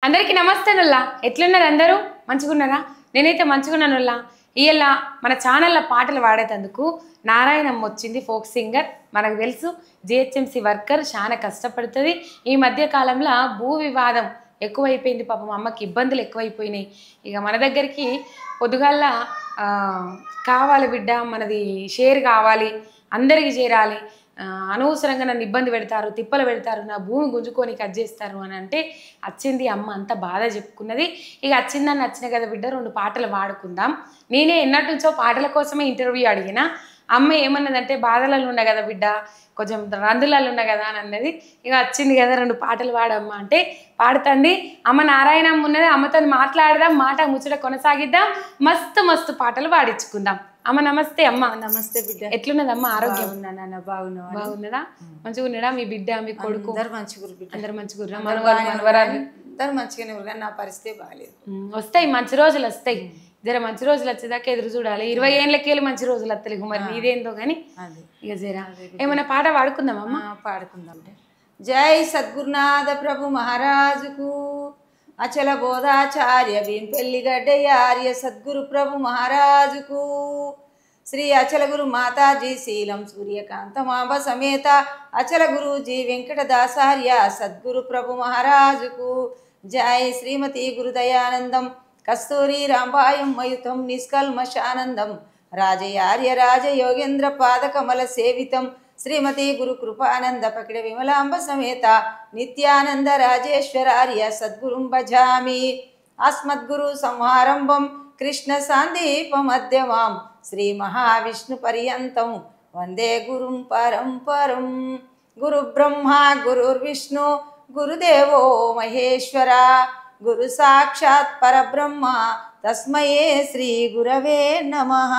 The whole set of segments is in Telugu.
అందరికీ నమస్తే నుల్లా. ఎట్లున్నారు అందరూ? మంచిగున్నారా? నేనైతే మంచిగున్నాను నుల్లా. ఇయ్యాల మన ఛానల్లో పాటలు పాడేటందుకు నారాయణమ్మ వచ్చింది. Folk singer. మనకు తెలుసు జిహెచ్ఎంసీ వర్కర్, చాలా కష్టపడుతుంది. ఈ మధ్య కాలంలో భూ వివాదం ఎక్కువైపోయింది. పాపం అమ్మకి ఇబ్బందులు ఎక్కువైపోయినాయి. ఇక మన దగ్గరికి పొద్దుగాల కావాలి బిడ్డ, మనది షేర్ కావాలి, అందరికీ చేరాలి, అనవసరంగా నన్ను ఇబ్బంది పెడతారు, తిప్పలు పెడతారు, నా భూమి గుంజుకొని కట్ చేస్తారు అని అంటే వచ్చింది అమ్మ. అంత బాధ చెప్పుకున్నది. ఇక వచ్చిందని నచ్చిన కదా బిడ్డ, 2 పాటలు పాడుకుందాం. నేనే ఎన్నటి నుంచో పాటల కోసమే ఇంటర్వ్యూ అడిగిన. అమ్మ ఏమన్నదంటే బాధలలో ఉన్నా కదా బిడ్డ, కొంచెం రందులలో ఉన్నా కదా అని అన్నది. ఇక వచ్చింది కదా 2 పాటలు పాడమ్మ అంటే పాడుతుంది. అమ్మ నారాయణమ్మ ఉన్నది, అమ్మతో మాట్లాడదాం, మాట ముచ్చట కొనసాగిద్దాం, మస్తు మస్తు పాటలు పాడించుకుందాం. అమ్మ నమస్తే. అమ్మ నమస్తే బిడ్డ. ఎట్లున్నదమ్మ ఆరోగ్యం? బాగున్నావా? మంచిగా ఉన్నాడా? మీ బిడ్డ, మీ కొడుకు అందరు మంచిగురు బిడ్డ. అందరు మంచిగుర్రా? మనవరాలు అందరు మంచిగానే ఉన్నారు కానీ నా పరిస్థితి బాగాలేదు. వస్తాయి, మంచి రోజులు వస్తాయి. జర మంచి రోజులు వచ్చేదాకా ఎదురు చూడాలి. 20 ఏళ్ళకేళ్ళు మంచి రోజులు వస్తలేవు. మరి నీదేందో కానీ ఇక జరా ఏమైనా పాట పాడుకుందామమ్మా? పాడుకుందాం. జై సద్గురునాథ ప్రభు మహారాజుకు, అచల బోధాచార్య భీంపెల్లిగడ్డయార్య సద్గురు ప్రభు మహారాజుకు, శ్రీ అచల గురు మాతాజీ శీలం సూర్యకాంతమాంబ సమేత అచల గురూజీ వెంకటదాసార్య సద్గురు ప్రభు మహారాజుకు జై. శ్రీమతి గురుదయానందం కస్తూరి రాంబాయం మయుతం నిష్కల్మషానందం రాజయార్య రాజయోగేంద్ర పాదకమల సేవితం శ్రీమతి గురు కృపానంద పకిడ విమలాంబ సమేత నిత్యానంద రాజేశ్వరార్య సద్గురుం భజామి. అస్మద్గురు సంహారంభం కృష్ణ సాందీపమధ్యమాం శ్రీ మహావిష్ణు పర్యంతం వందే గురుం పరంపరం. గురు బ్రహ్మ గురుర్విష్ణు గురుదేవో మహేశ్వర, గురు సాక్షాత్ పరబ్రహ్మ తస్మయే శ్రీ గురవే నమః.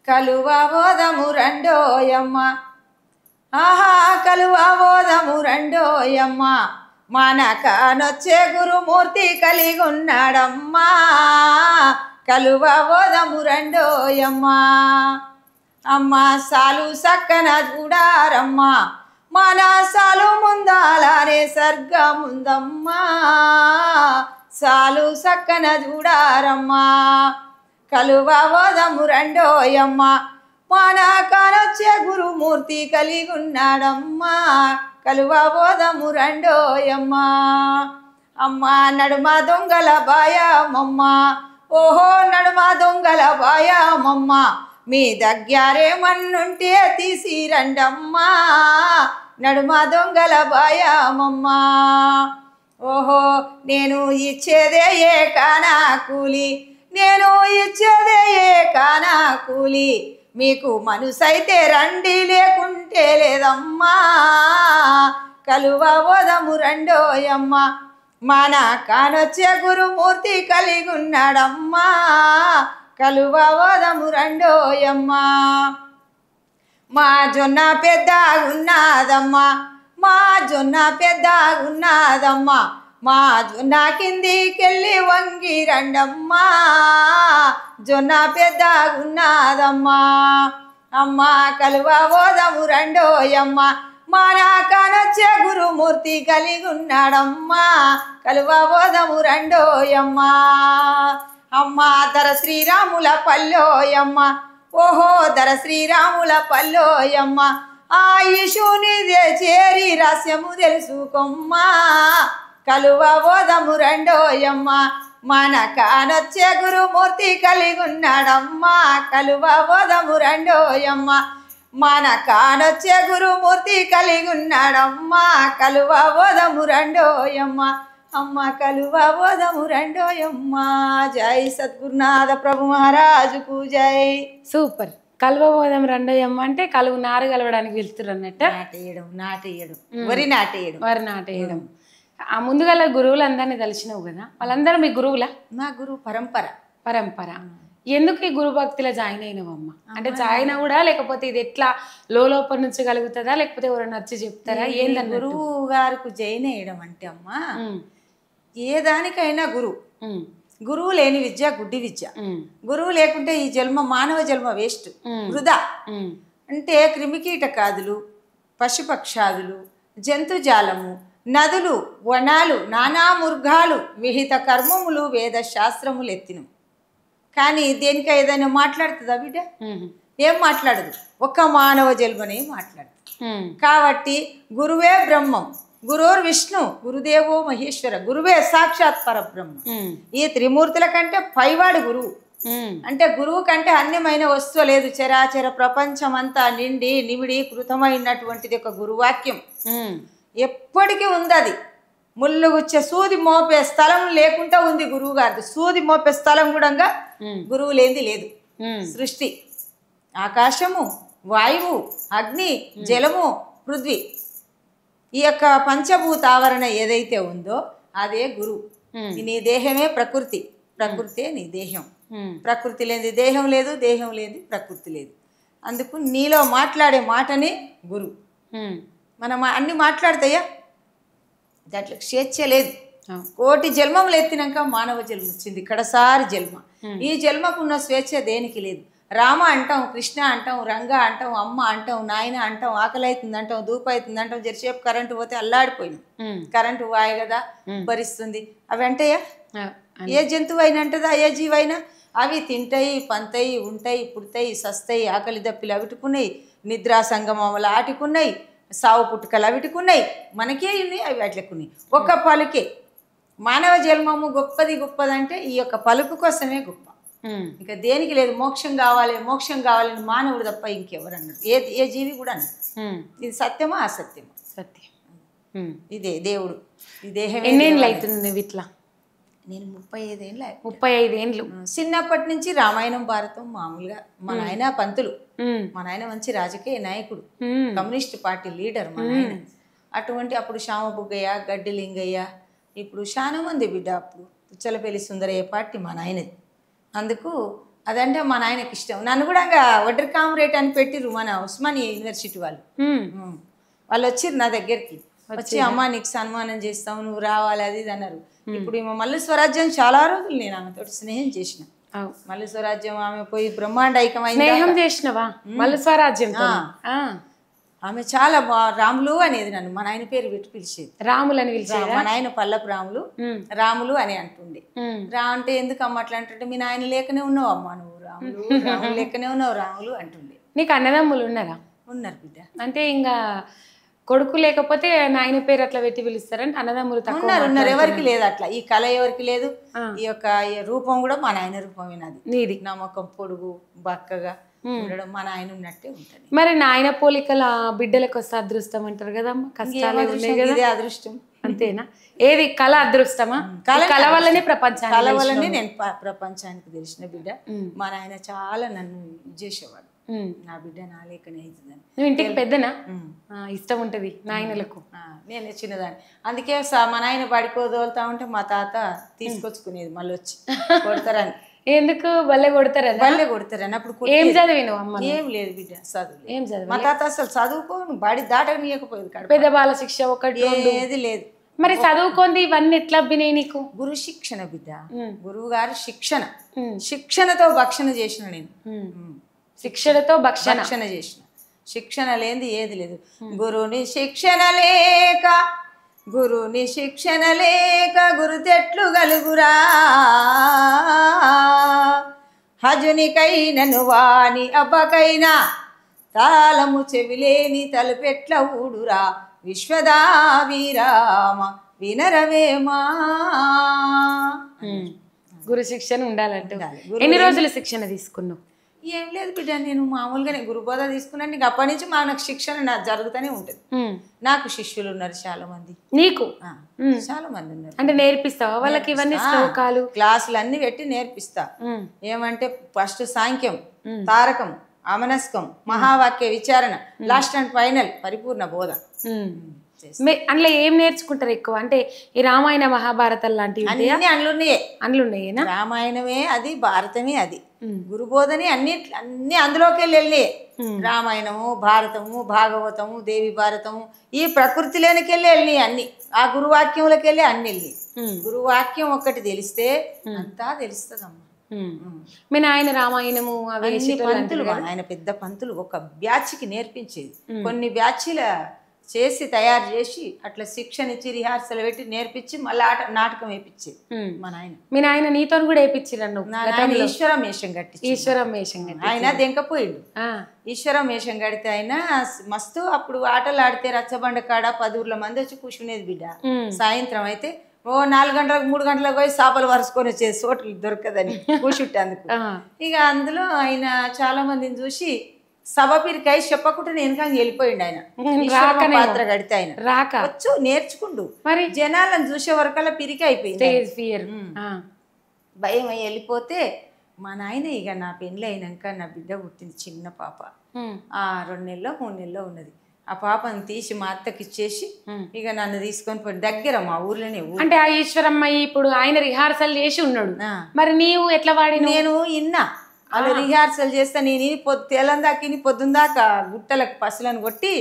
కలువబోధము రండోయమ్మ, ఆహా కలువబోధము రండోయమ్మ, మనకానొచ్చే గురుమూర్తి కలిగున్నాడమ్మా. కలువబోధము రండోయమ్మ, అమ్మ సాలు సక్కన చూడారమ్మా, మన సాలు ముందాలనే సర్గముందమ్మా. సాలు సక్కన చూడారమ్మా, కలువబోధము రండోయమ్మ, మన కానొచ్చే గురుమూర్తి కలిగున్నాడమ్మా. కలువబోధము రండోయమ్మ, అమ్మ నడుమ దొంగల బాయమమ్మ, ఓహో నడుమ దొంగల బాయమమ్మ, మీ దగ్గరేమన్నుంటే తీసి రండమ్మా. నడుమ దొంగల బాయమమ్మ, ఓహో నేను ఇచ్చేదే ఏ కానా కూలి, నేను ఇచ్చేదే ఏ కానా కూలి, మీకు మనసైతే రండి లేకుంటే లేదమ్మా. కలువబోధము రండోయమ్మ, మన కానొచ్చే గురుమూర్తి కలిగున్నాడమ్మా. కలువబోధము రండోయమ్మ, మా జొన్న పెద్దగున్నాదమ్మా, మా జొన్న పెద్దగున్నాదమ్మా, మా జొన్న కిందికెళ్ళి వంగి రండమ్మా. జొన్న పెద్దగున్నాదమ్మా, అమ్మ కలువబోధము రండోయమ్మ, మన కానొచ్చే గురుమూర్తి కలిగున్నాడమ్మా. కలువబోధము రండోయమ్మ, అమ్మ ధర శ్రీరాముల పల్లోయమ్మ, ఓహో ధర శ్రీరాముల పల్లోయమ్మ, ఆయుషునిదే చేరి రహస్యము తెలుసుకోమ్మా. కలువబోధము రండోయమ్మ, మన కానొచ్చే గురుమూర్తి కలిగున్నాడమ్మా. కలువబోధము రండోయమ్మ, మన కానొచ్చే గురుమూర్తి కలిగున్నాడమ్మా. కలువబోధము రండోయమ్మ, అమ్మ కలువబోధము రండోయమ్మ. జై సద్గురునాథ ప్రభు మహారాజుకు జై. సూపర్. కలువబోధం రండోయమ్మ అంటే కలువు నారు కలవడానికి వెళ్తురు అన్నట్టు. నాటేయడం వరి నాటేయడం, వరి నాటేయడం. ఆ ముందుగల గురువులు అందరినీ తెలిసినావు కదా, వాళ్ళందరూ మీ గురువులా? నా గురువు పరంపర. పరంపర. ఎందుకు ఈ గురు భక్తిలో జాయిన్ అయినవమ్మ? అంటే జాయిన్ కూడా, లేకపోతే ఇది ఎట్లా లోపల నుంచి కలుగుతుందా, లేకపోతే ఎవరైనా వచ్చి చెప్తారా? ఏందని గురువు గారికి జాయిన్ అయ్యడం అంటే అమ్మ, ఏ దానికైనా గురువు లేని విద్య గుడ్డి విద్య. గురువు లేకుంటే ఈ జన్మ మానవ జన్మ వేస్ట్, వృధా. అంటే క్రిమికీటకాదులు, పశుపక్షాదులు, జంతుజాలము, నదులు వనాలు నానా మృగాలు విహిత కర్మములు వేద శాస్త్రములు ఎత్తినం. కానీ దేనిక ఏదైనా మాట్లాడుతుందా బిడ్డ? ఏం మాట్లాడదు. ఒక్క మానవ జన్మనే మాట్లాడుతుంది. కాబట్టి గురువే బ్రహ్మం, గురువుర్ విష్ణు, గురుదేవో మహేశ్వర, గురువే సాక్షాత్ పరబ్రహ్మ. ఈ త్రిమూర్తుల కంటే పైవాడు గురువు. అంటే గురువు కంటే అన్యమైన వస్తువు లేదు. చరాచర ప్రపంచం అంతా నిండి నిమిడి కృతమైనటువంటిది ఒక గురువాక్యం. ఎప్పటికీ ఉంది అది. ముళ్ళు గుచ్చే సూది మోపే స్థలం లేకుండా ఉంది గురువు గారిది. సూది మోపే స్థలం కూడా గురువు లేనిది లేదు. సృష్టి ఆకాశము, వాయువు, అగ్ని, జలము, పృథ్వీ, ఈ యొక్క పంచభూత ఆవరణ ఏదైతే ఉందో అదే గురువు. నీ దేహమే ప్రకృతి, ప్రకృతే నీ దేహం. ప్రకృతి లేనిది దేహం లేదు, దేహం లేనిది ప్రకృతి లేదు. అందుకు నీలో మాట్లాడే మాటనే గురువు. మనం అన్ని మాట్లాడతాయా? దాంట్లో స్వేచ్ఛ లేదు. కోటి జన్మములు ఎత్తినాక మానవ జన్మ వచ్చింది, కడసారి జన్మ. ఈ జన్మకున్న స్వేచ్ఛ దేనికి లేదు. రామ అంటాం, కృష్ణ అంటాం, రంగ అంటాం, అమ్మ అంటాం, నాయన అంటాం, ఆకలి అవుతుంది అంటాం, దూపు అవుతుంది అంటాం. జరిసేపు కరెంటు పోతే అల్లాడిపోయింది. కరెంటు వాయు కదా భరిస్తుంది. అవి అంటాయా? ఏ జంతువు అయినా అంటదా? ఏ జీవైనా? అవి తింటాయి, పంతాయి, ఉంటాయి, పుడతాయి, సస్తాయి, ఆకలి దప్పిలు అవిటుకున్నాయి, నిద్రా సంగమములు ఆటుకున్నాయి, సావు పుట్టుకలు అవిటుకున్నాయి. మనకే ఉన్నాయి, అవి అట్లకున్నాయి. ఒక్క పలుకే మానవ జన్మము గొప్పది. గొప్పదంటే ఈ యొక్క పలుకు కోసమే గొప్ప. ఇంకా దేనికి లేదు. మోక్షం కావాలి, మోక్షం కావాలని మానవుడు తప్ప ఇంకెవరు అన్నారు. ఏ జీవి కూడా అన్నారు. ఇది సత్యమా అసత్యమా? సత్యం. ఇదే దేవుడు. ఈ దేహం ఎన్నేళ్ళు అవుతుంది ఇట్లా? నేను 35 ఏళ్ళు. 35 ఏళ్ళు. చిన్నప్పటి నుంచి రామాయణం భారతం మామూలుగా. మా నాయన పంతులు, మా నాయన మంచి రాజకీయ నాయకుడు, కమ్యూనిస్ట్ పార్టీ లీడర్ మా నాయన. అటువంటి అప్పుడు శ్యామబుగ్గయ్య, గడ్డి లింగయ్య, ఇప్పుడు చాలా మంది బిడ్డ. అప్పుడు పుచ్చలపల్లి సుందరయ్య పార్టీ మా నాయనది. అందుకు అదంటే మా నాయనకి ఇష్టం. నన్ను కూడా వడ్డర్ కామ్రేట్ అని పెట్టిరు మన ఉస్మానియా యూనివర్సిటీ వాళ్ళు. వాళ్ళు వచ్చిర్రు నా దగ్గరికి. వచ్చి అమ్మ నీకు సన్మానం చేస్తాం, నువ్వు రావాలి, అది ఇది అన్నారు. ఇప్పుడు ఈమె మల్లు స్వరాజ్యం చాలా రోజులు నేను ఆమెతో స్నేహం చేసిన. మల్లు స్వరాజ్యం ఆమె పోయి బ్రహ్మాండ ఐక్యమైంది చేసినవా? మల్లు స్వరాజ్యం ఆమె చాలా రాములు అనేది నన్ను మా నాయన పేరు పెట్టి పిలిచేది. రాములు అని పిలిచేది. మా నాయన పల్లపు రాములు, రాములు అని అంటుండే. రా అంటే ఎందుకు అమ్మ అట్లా అంటే, మీ నాయన లేకనే ఉన్నావు అమ్మ నువ్వు, రాములు రాములు లేకనే ఉన్నావు రాములు అంటుండే. నీకు అన్నదమ్ములు ఉన్నారా? ఉన్నారు బిడ్డ. అంటే ఇంకా కొడుకు లేకపోతే నాయన పేరు అట్లా పెట్టి పిలుస్తారంటే అన్నదమ్ములు ఉన్నారు. ఎవరికి లేదు అట్లా. ఈ కళ ఎవరికి లేదు. ఈ యొక్క రూపం కూడా మా నాయన రూపమేనది. నీది నమ్మకం, పొడుగు, బక్కగా ఉండడం మా నాయన ఉన్నట్టే ఉంటుంది. మరి నాయన పోలికల బిడ్డలకు వస్తే అదృష్టం అంటారు కదమ్మా. కష్టాలు అదృష్టం అంతేనా? ఏది కళ అదృష్టమా? కళ వల్లనే ప్రపంచానికి, కళ వల్లనే నేను ప్రపంచానికి తెలిసిన బిడ్డ. మా నాయన చాలా నన్ను చేసేవాడు. నా బిడ్డ నా లేకనే అవుతుందని. నువ్వు ఇంటికి పెద్దనా? ఇష్టం ఉంటది నాయనలకు. నేను చిన్నదాన్ని. అందుకే మా నాయన పడిపోదోలుతా ఉంటే మా తాత తీసుకొచ్చుకునేది మళ్ళీ వచ్చి కొడతారని. ఎందుకు? బల్లె కొడతారని. బల్లె కొడతారని. అప్పుడు ఏం చదివినావు అమ్మ? ఏం లేదు బిడ్డ, చదువు ఏం చదివి. మా తాత అసలు చదువుకోను, బడి దాటనీయకపోయేది. పెద్ద బాల శిక్ష ఒకటి ఏది లేదు. మరి చదువుకోంది ఇవన్నీ ఎట్లా అబ్బినాయి నీకు? గురు శిక్షణ బిడ్డ. గురువు గారు శిక్షణ, శిక్షణతో భక్షణ చేసిన నేను. శిక్షణతో భక్షణ చేసిన. శిక్షణ లేనిది ఏది లేదు. గురుని శిక్షణ లేక, గురుని శిక్షణ లేక గురు తెట్లు గలుగురా. హజునికైనను వాని అబ్బకైనా తాళము చెవిలేని తలుపెట్ల ఊడురా. విశ్వదాభిరామ వినరవేమా. గురు శిక్షణ ఉండాలంటే ఎన్ని రోజులు శిక్షణ తీసుకున్నావు? ఏం లేదు బిడ్డ, నేను మామూలుగానే గురుబోధ తీసుకున్నాను. నీకు అప్పటి నుంచి నాకు శిక్షణ నాకు జరుగుతూనే ఉంటుంది. నాకు శిష్యులు ఉన్నారు చాలా మంది. నీకు చాలా మంది ఉన్నారు. అంటే నేర్పిస్తావా వాళ్ళకి ఇవన్నీ శ్లోకాలు? క్లాసులు అన్ని పెట్టి నేర్పిస్తా. ఏమంటే ఫస్ట్ సాంఖ్యం, తారకం, అమనస్కం, మహావాక్య విచారణ, లాస్ట్ అండ్ ఫైనల్ పరిపూర్ణ బోధ. అందులో ఏం నేర్చుకుంటారు ఎక్కువ? అంటే ఈ రామాయణ మహాభారతం లాంటివి అన్ని అందులోనే. రామాయణమే అది, భారతమే అది, గురుబోధని అన్ని అందులోకి వెళ్ళి రామాయణము, భారతము, భాగవతము, దేవి భారతము ఈ ప్రకృతిలోనికి వెళ్ళి అన్ని ఆ గురువాక్యంలోకి వెళ్ళి అన్ని వెళ్ళి. గురువాక్యం ఒక్కటి తెలిస్తే అంతా తెలుస్తుందమ్మా. మీ నాయన రామాయణము పంతులు, ఆయన పెద్ద పంతులు, ఒక బ్యాచ్కి నేర్పించేది. కొన్ని బ్యాచ్ల చేసి తయారు చేసి అట్లా శిక్షణ ఇచ్చి రిహార్సల్ పెట్టి నేర్పించి మళ్ళీ నాటకం వేయించేది మా నాయన. మీ నాయన నీతో కూడా వేయించిరు నాయన ఈశ్వరం వేషం కట్టి ఈశ్వరం వేషం కట్టి ఆయన దెంకపోయిండు. ఈశ్వరం వేషం కడితే ఆయన మస్తు అప్పుడు ఆటలు ఆడితే రచ్చబండ కాడ 10 ఊర్ల మంది వచ్చి కూర్చునేది బిడ్డ. సాయంత్రం అయితే 4 గంటలకు 3 గంటలకు పోయి చేపలు వరుసుకొని వచ్చేది సోట్లు దొరకదని కూర్చుంటేందుకు. ఇక అందులో ఆయన చాలా మందిని చూసి సభ పిరికాయ చెప్పకుండా వెనక వెళ్ళిపోయిండు ఆయన. పాత్ర కడితే ఆయన రాక వచ్చు నేర్చుకుండు. మరి జనాలను చూసే వరకల్లా పిరికి అయిపోయింది, భయం అయ్యి వెళ్ళిపోతే మా నాయన ఇక నా పెళ్ళి అయినాక నా బిడ్డ పుట్టింది చిన్న పాప. 2 నెలలో 3 నెలలో ఉన్నది. ఆ పాపను తీసి మా అత్తకి ఇచ్చేసి ఇక నన్ను తీసుకొని పోయి దగ్గర మా ఊర్లోనే. అంటే ఆ ఈశ్వరమ్మ ఇప్పుడు ఆయన రిహార్సల్ చేసి ఉన్నాడు, మరి నీవు ఎట్లా వాడి? నేను ఇన్నా వాళ్ళు రిహార్సల్ చేస్తా. నేను తెలందాకిని పొద్దుందాకా గుట్టలకు పసులను కొట్టి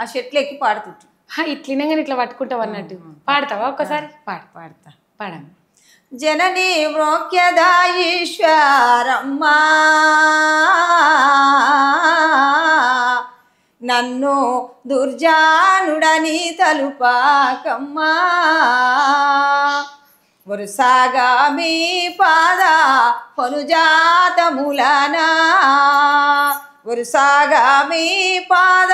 ఆ చెట్లు ఎక్కి పాడుతుంటు. ఇట్లనే ఇట్లా పట్టుకుంటావు అన్నట్టు పాడతావా? ఒక్కసారి పాడతా. పాడమ్మ. జననీ మ్రోక్యదా ఈశ్వరమ్మా నన్ను దుర్జానుడని తలుపాకమ్మా వరుసగా మీ పాద వనుజాతములనా వరుసగా మీ పాద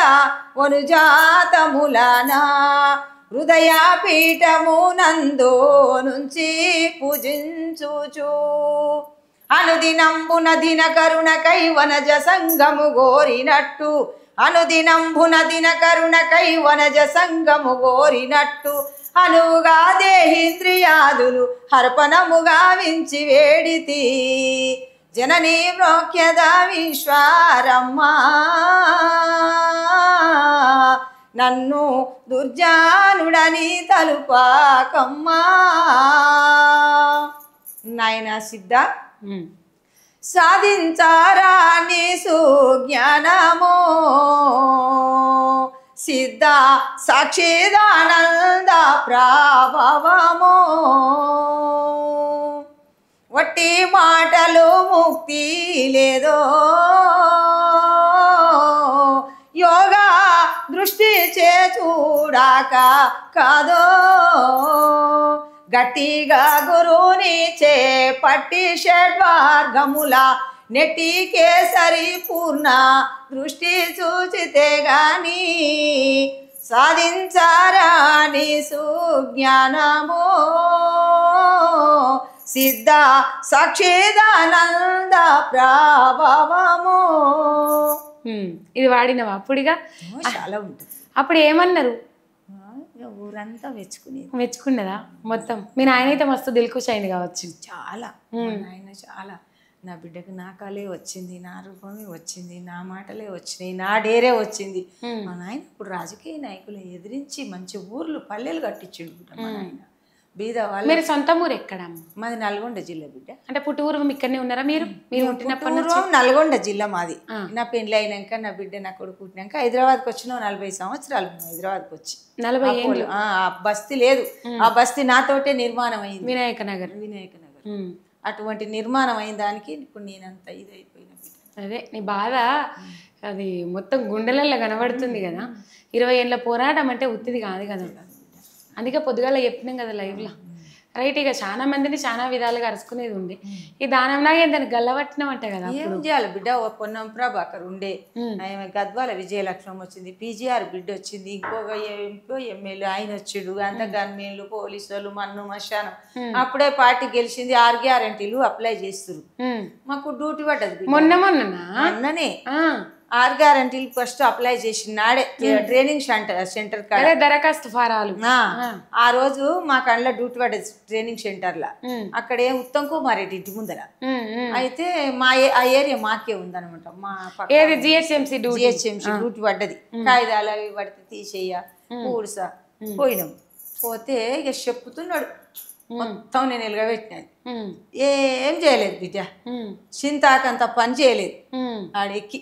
వనుజాతములనా హృదయ పీఠము నందు నుంచి పూజించుచు అనుదినంబున దిన కరుణకై వనజ సంగము గోరినట్టు అనుదినంబున దిన కరుణకై వనజ సంగము గోరినట్టు అనువుగా దేహేంద్రియాదులు హర్పణముగా వించి వేడితి జననీ మ్రోక్యద విశ్వారమ్మా నన్ను దుర్జానుడని తలుపాకమ్మా. నాయన సిద్ధ సాధించారా నీ సుజ్ఞానమో సిద్ధ సాక్షిదానంద ప్రభావమో వట్టి మాటలు ముక్తి లేదో యోగా దృష్టి చే చూడాక కాదో గట్టిగా గురుని చే పట్టి షడ్వార్గముల నెట్టికే సరిపూర్ణ దృష్టి చూచితే గాని సాధించారాని సుజ్ఞానమో సిద్ధ సాక్షిదానంద ప్రభావమో. ఇది వాడినవా అప్పుడుగా? చాలా ఉంటుంది. అప్పుడు ఏమన్నారు? ఊరంతా మెచ్చుకున్నదా మొత్తం? మీ నాయన అయితే మస్తు దిల్కుష్ అయింది కావచ్చు. చాలా ఆయన చాలా నా బిడ్డకు నా కాలే వచ్చింది, నా రూపమే వచ్చింది, నా మాటలే వచ్చినాయి, నా డేరే వచ్చింది. మా నాయన ఇప్పుడు రాజకీయ నాయకులు ఎదిరించి మంచి ఊర్లు పల్లెలు కట్టించిండు మా నాయన. బీద వాళ్ళు. మీరు సొంత ఊరు ఎక్కడ? మాది నల్గొండ జిల్లా బిడ్డ. అంటే పుట్టూరు ఇక్కడనే ఉన్నారా మీరు? నల్గొండ జిల్లా మాది. నా పెళ్లి అయినాక నా బిడ్డ నా కొడుకు పుట్టినాక హైదరాబాద్కి వచ్చిన 40 సంవత్సరాలు హైదరాబాద్కి వచ్చి. 40 ఏళ్ళు. ఆ బస్తీ లేదు, ఆ బస్తీ నాతోటే నిర్మాణం అయింది. వినాయక నగర్. అటువంటి నిర్మాణం అయిన దానికి ఇప్పుడు నేనంత ఇది అయిపోయిన. అదే నీ బాధ అది మొత్తం గుండెలలో కనబడుతుంది కదా. 20 ఏళ్ళ పోరాటం అంటే ఉత్తిది కాదు కదా. అందుకే పొద్దుగాల చెప్పినాం కదా లైవ్లో. రైట్. ఇక చాలా మందిని చాలా విధాలుగా అరుచుకునేది ఉంది. ఈ దానంలాగా దాన్ని గల్లబట్టినామంట కదా. ఏం చేయాలి బిడ్డ? పొన్నం ప్రభాకర్ ఉండే, గద్వాల విజయలక్ష్మి వచ్చింది, పీజీఆర్ బిడ్డ వచ్చింది, ఇంకో ఎమ్మెల్యే ఆయన వచ్చిండు, అంత గన్మేన్లు పోలీసులు మన్ను మశానం. అప్పుడే పార్టీ గెలిచింది. 6 గ్యారెంటీలు అప్లై చేస్తారు. మాకు డ్యూటీ పడ్డది మొన్ననే. 6 గ్యారెంటీలు ఫస్ట్ అప్లై చేసిన నాడే ట్రైనింగ్ సెంటర్ కాడ దరఖాస్తు ఫారాలు. ఆ రోజు మా కళ్ళ డ్యూటీ పడ్డది ట్రైనింగ్ సెంటర్ లా. అక్కడే ఉత్తమ్ కుమార్ రెడ్డి ఇంటి ముందర. అయితే ఆ ఏరియా మాకే ఉందనమాట. మా జిహెచ్ఎంసీ డ్యూటీ పడ్డది. కాగితాలు అవి పడితే తీసేయ ఊడ్సా పోయినాం. పోతే ఇక చెప్పుతున్నాడు మొత్తం నేను ఎలుగబెట్టినాను. ఏం చేయలేదు బిడ్డ, చింతాకంత పని చేయలేదు. ఆడెక్కి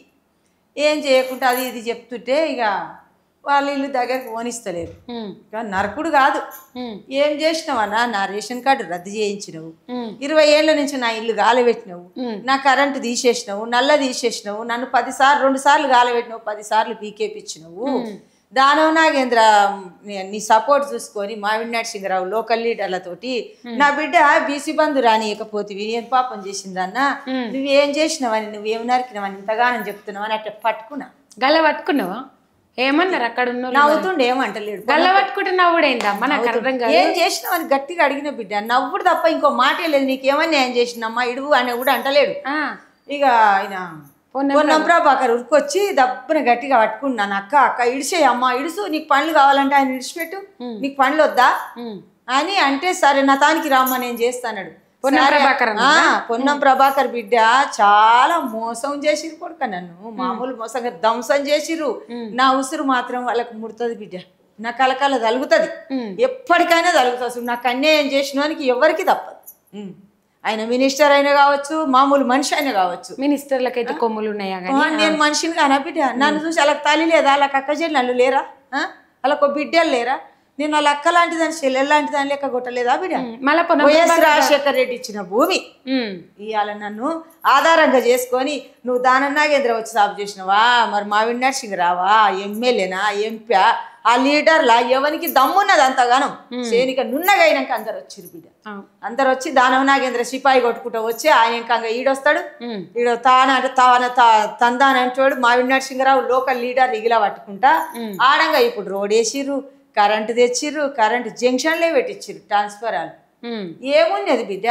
ఏం చేయకుండా అది ఇది చెప్తుంటే ఇక వాళ్ళు ఇల్లు దగ్గరకు పోనిస్తలేరు. ఇక నరకుడు కాదు. ఏం చేసినావన్నా? నా రేషన్ కార్డు రద్దు చేయించినవు, 20 ఏళ్ల నుంచి నా ఇల్లు గాలబెట్టినవు, నా కరెంటు తీసేసినావు, నల్ల తీసేసినావు, నన్ను 2 సార్లు గాలబెట్టినావు, 10 సార్లు పీకేపించినవు. దానవ నాగేంద్ర నీ సపోర్ట్ చూసుకొని మావిడి నరసింహరావు లోకల్ లీడర్లతోటి నా బిడ్డ బీసీ బంధు రానియకపోతే ఏం పాపం చేసిందన్న నువ్వేం చేసినావని నువ్వేం నరికినావని ఇంతగానని చెప్తున్నావని అట్లా పట్టుకున్నా. గల్ల పట్టుకున్నావా? ఏమన్నారు అక్కడ ఉన్న? నవ్వుతుండే ఏమంటలేడు. గల్ల పట్టుకుంటే నవ్వుడైందమ్మా, నాకు అర్థం కాదు. ఏం చేసినావని గట్టిగా అడిగిన బిడ్డ, నవ్వుడు తప్ప ఇంకో మాటే లేదు. నీకేమన్నా ఏం చేసినమ్మా ఇడువు అని కూడా అంటలేడు. ఇక ఆయన పొన్నం ప్రభాకర్ ఉరికొచ్చి దబ్బున గట్టిగా పట్టుకున్నాను. అక్క ఇడిసే అమ్మ ఇడుసు, నీకు పండ్లు కావాలంటే ఆయన ఇడిచిపెట్టు, నీకు పండ్లు వద్దా అని అంటే సరే నా తానికి రామ్మ నేను చేస్తాడు. పొన్నం ప్రభాకర్ బిడ్డ చాలా మోసం చేసిరు కొడుక, నన్ను మామూలు మోసంగా ధ్వంసం చేసిరు. నా ఉసురు మాత్రం వాళ్ళకి ముడుతుంది బిడ్డ, నా కలకల తలుగుతుంది, ఎప్పటికైనా తలుగుతుంది. నాకు అన్యాయం చేసినోనికి ఎవరికి తప్పదు. ఆయన మినిస్టర్ అయినా కావచ్చు, మామూలు మనిషి అయినా కావచ్చు. మినిస్టర్లకైతే కొమ్ములు ఉన్నాయా? నేను మనిషిని కానా బిడ్డ? నన్ను చూసి వాళ్ళకి తల్లి లేదా, వాళ్ళకి అక్క చెల్లెళ్ళు లేరా, వాళ్ళకు బిడ్డలు లేరా? నేను వాళ్ళ అక్క లాంటిదాన్ని చెల్లెలు లాంటిదాన్ని లెక్క కొట్టలేదా బిడ్డ? వైఎస్ రాజశేఖర్ రెడ్డి ఇచ్చిన భూమి ఇవాళ నన్ను ఆధారంగా చేసుకొని నువ్వు దానం నాగేంద్ర వచ్చి సాగు చేసినవా, మరి మావిడి నరసింహరావా, ఎమ్మెల్యేనా, ఎంపీ, ఆ లీడర్లా ఎవరికి దమ్మున్నది అంతగానం సేనిక నున్నగైనాక అందరు వచ్చిరు బిడ్డ. అందరు వచ్చి దానవ నాగేంద్ర సిపాయి కొట్టుకుంటూ వచ్చి ఆయన ఇంకా ఈడొస్తాడు, ఈడ తందానంటోడు మావిడి నరసింహరావు లోకల్ లీడర్ ఇగిలా పట్టుకుంటా ఆడంగా ఇప్పుడు రోడ్ వేసిర్రు, కరెంటు తెచ్చిర్రు, కరెంటు జంక్షన్లే పెట్టించిర్రు, ట్రాన్స్ఫరాలు. ఏమున్నది బిడ్డ?